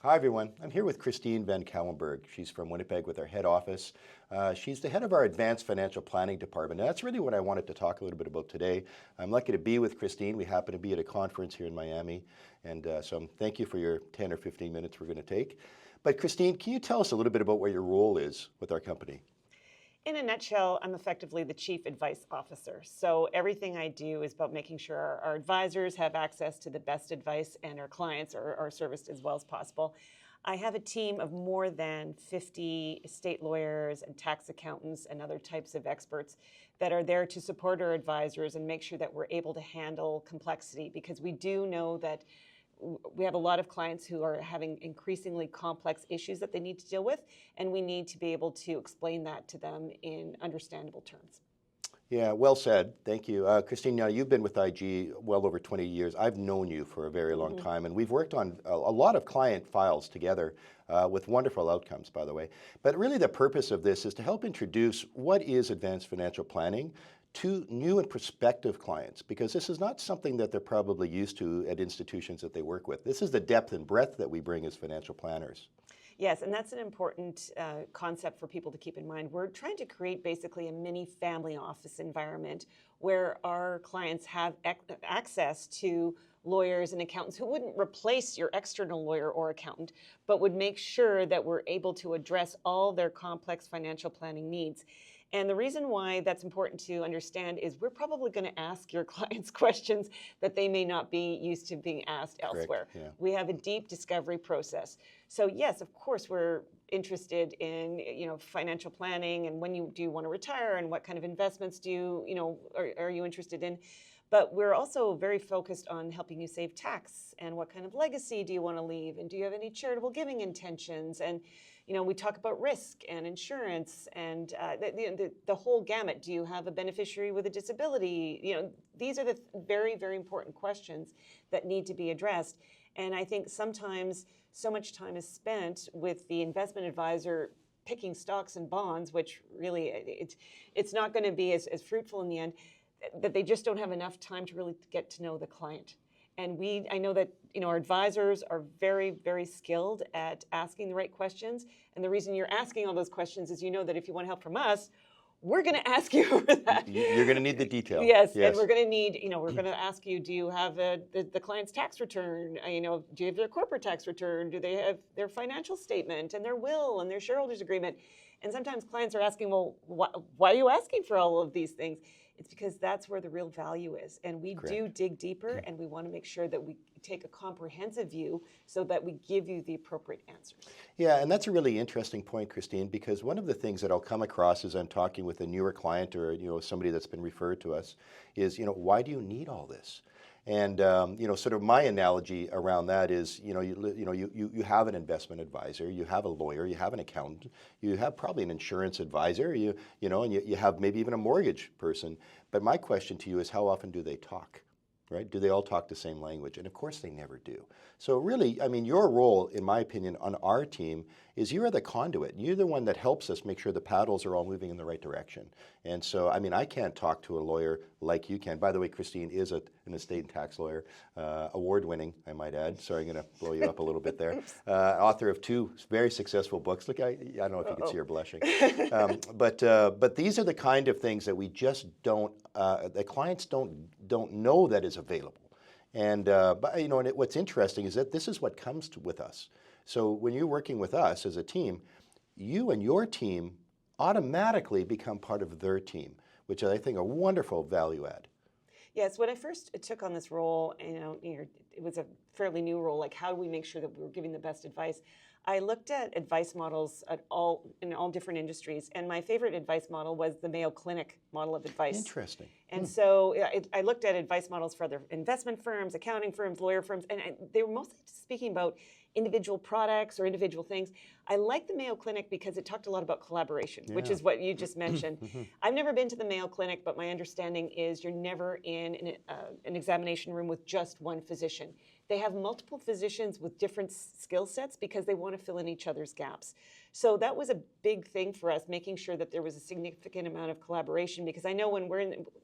Hi everyone, I'm here with Christine Van Cauwenberghe. She's from Winnipeg with our head office. She's the head of our advanced financial planning department, and that's really what I wanted to talk a little bit about today. I'm lucky to be with Christine. We happen to be at a conference here in Miami, and so thank you for your 10 or 15 minutes we're going to take. But Christine, can you tell us a little bit about what your role is with our company? In a nutshell, I'm effectively the Chief Advice Officer. So everything I do is about making sure our advisors have access to the best advice and our clients are serviced as well as possible. I have a team of more than 50 estate lawyers and tax accountants and other types of experts that are there to support our advisors and make sure that we're able to handle complexity, because we do know that we have a lot of clients who are having increasingly complex issues that they need to deal with, and we need to be able to explain that to them in understandable terms. Yeah, well said. Thank you. Christine, now you've been with IG well over 20 years. I've known you for a very long time, and we've worked on a lot of client files together with wonderful outcomes, by the way. But really the purpose of this is to help introduce what is advanced financial planning to new and prospective clients, because this is not something that they're probably used to at institutions that they work with. This is the depth and breadth that we bring as financial planners. Yes, and that's an important concept for people to keep in mind. We're trying to create basically a mini family office environment where our clients have access to lawyers and accountants who wouldn't replace your external lawyer or accountant, but would make sure that we're able to address all their complex financial planning needs. And the reason why that's important to understand is we're probably going to ask your clients questions that they may not be used to being asked elsewhere. Yeah. We have a deep discovery process. So yes, of course, we're interested in financial planning and when do you want to retire and what kind of investments are you interested in. But we're also very focused on helping you save tax and what kind of legacy do you want to leave, and do you have any charitable giving intentions, and we talk about risk and insurance and the whole gamut. Do you have a beneficiary with a disability? These are the very, very important questions that need to be addressed. And I think sometimes so much time is spent with the investment advisor picking stocks and bonds, which really it's not going to be as fruitful in the end, that they just don't have enough time to really get to know the client. And I know that our advisors are very, very skilled at asking the right questions. And the reason you're asking all those questions is that if you want help from us, we're going to ask you for that. You're going to need the detail. Yes, and we're going to need, we're going to ask you, do you have the client's tax return? Do you have their corporate tax return? Do they have their financial statement and their will and their shareholders agreement? And sometimes clients are asking, well, why are you asking for all of these things? It's because that's where the real value is. And we do dig deeper, and we want to make sure that we take a comprehensive view so that we give you the appropriate answers. Yeah, and that's a really interesting point, Christine, because one of the things that I'll come across as I'm talking with a newer client or somebody that's been referred to us is, why do you need all this? And sort of my analogy around that is, you have an investment advisor, you have a lawyer, you have an accountant, you have probably an insurance advisor, and you have maybe even a mortgage person. But my question to you is, how often do they talk? Right? Do they all talk the same language? And of course they never do. So really, your role, in my opinion, on our team is you're the conduit. You're the one that helps us make sure the paddles are all moving in the right direction. And so, I can't talk to a lawyer like you can. By the way, Christine is an estate and tax lawyer, award-winning, I might add. Sorry, I'm going to blow you up a little bit there. Author of 2 very successful books. Look, I don't know if you can see her blushing. But these are the kind of things that we just don't, the clients don't know that is available. And what's interesting is that this is what comes with us. So when you're working with us as a team, you and your team automatically become part of their team, which I think a wonderful value add. Yes, when I first took on this role, it was a fairly new role. Like, how do we make sure that we're giving the best advice? I looked at advice models in all different industries, and my favorite advice model was the Mayo Clinic model of advice. Interesting. And so I looked at advice models for other investment firms, accounting firms, lawyer firms, and they were mostly speaking about individual products or individual things. I like the Mayo Clinic because it talked a lot about collaboration, which is what you just mentioned. I've never been to the Mayo Clinic, but my understanding is you're never in an examination room with just one physician. They have multiple physicians with different skill sets because they want to fill in each other's gaps. So that was a big thing for us, making sure that there was a significant amount of collaboration, because I know when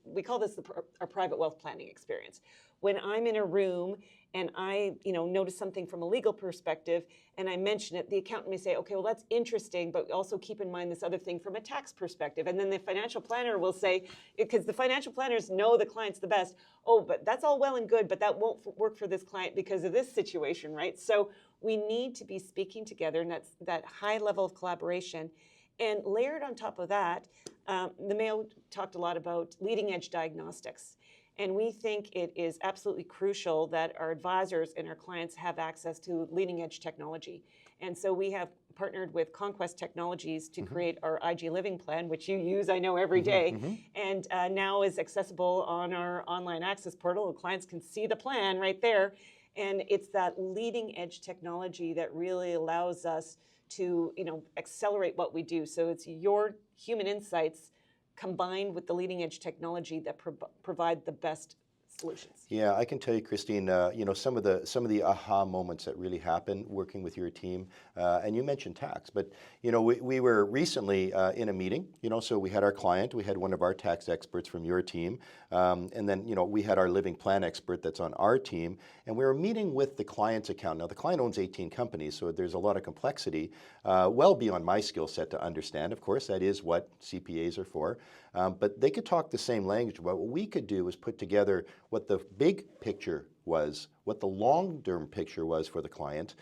we call this our private wealth planning experience. When I'm in a room and I, notice something from a legal perspective, and I mention it, the accountant may say, okay, well, that's interesting, but also keep in mind this other thing from a tax perspective. And then the financial planner will say, because the financial planners know the clients the best, oh, but that's all well and good, but that won't work for this client because of this situation, right? So we need to be speaking together, and that's that high level of collaboration. And layered on top of that, the Mayo talked a lot about leading edge diagnostics. And we think it is absolutely crucial that our advisors and our clients have access to leading edge technology. And so we have partnered with Conquest Technologies to create our IG Living Plan, which you use, I know, every day, and now is accessible on our online access portal. Clients can see the plan right there. And it's that leading edge technology that really allows us to accelerate what we do. So it's your human insights combined with the leading edge technology that provide the best solutions. Yeah, I can tell you, Christine, some of the aha moments that really happen working with your team, and you mentioned tax, but we were recently in a meeting, so we had our client, we had one of our tax experts from your team, and then we had our living plan expert that's on our team, and we were meeting with the client's account. Now the client owns 18 companies, so there's a lot of complexity, well beyond my skill set to understand. Of course, that is what CPAs are for. But they could talk the same language. What we could do was put together what the big picture was, what the long-term picture was for the client,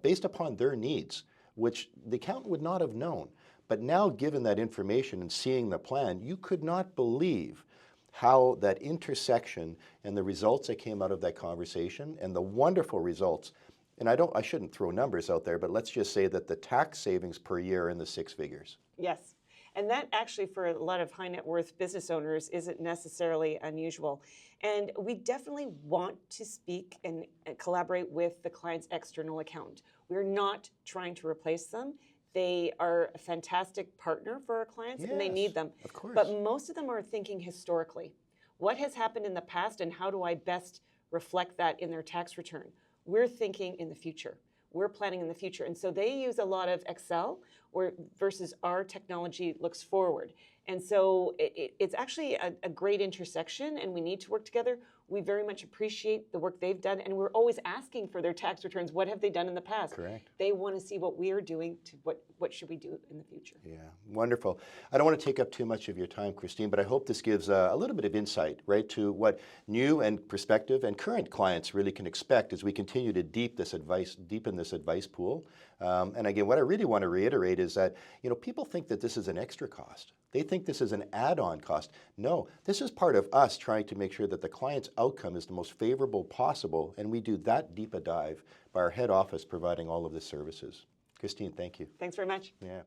based upon their needs, which the accountant would not have known. But now, given that information and seeing the plan, you could not believe how that intersection and the results that came out of that conversation and the wonderful results. And I shouldn't throw numbers out there, but let's just say that the tax savings per year in the 6 figures. Yes. And that actually, for a lot of high net worth business owners, isn't necessarily unusual. And we definitely want to speak and collaborate with the client's external accountant. We're not trying to replace them. They are a fantastic partner for our clients, and they need them. Of course. But most of them are thinking historically. What has happened in the past, and how do I best reflect that in their tax return? We're thinking in the future. We're planning in the future. And so they use a lot of Excel versus our technology looks forward. And so it's actually a great intersection, and we need to work together. We very much appreciate the work they've done, and we're always asking for their tax returns. What have they done in the past? Correct. They want to see what we are doing to what should we do in the future. Yeah, wonderful. I don't want to take up too much of your time, Christine, but I hope this gives a little bit of insight, right, to what new and prospective and current clients really can expect as we continue to deepen this advice pool. And again, what I really want to reiterate is that, people think that this is an extra cost. They think this is an add-on cost. No, this is part of us trying to make sure that the client's outcome is the most favorable possible, and we do that deep a dive by our head office providing all of the services. Christine, thank you. Thanks very much. Yeah.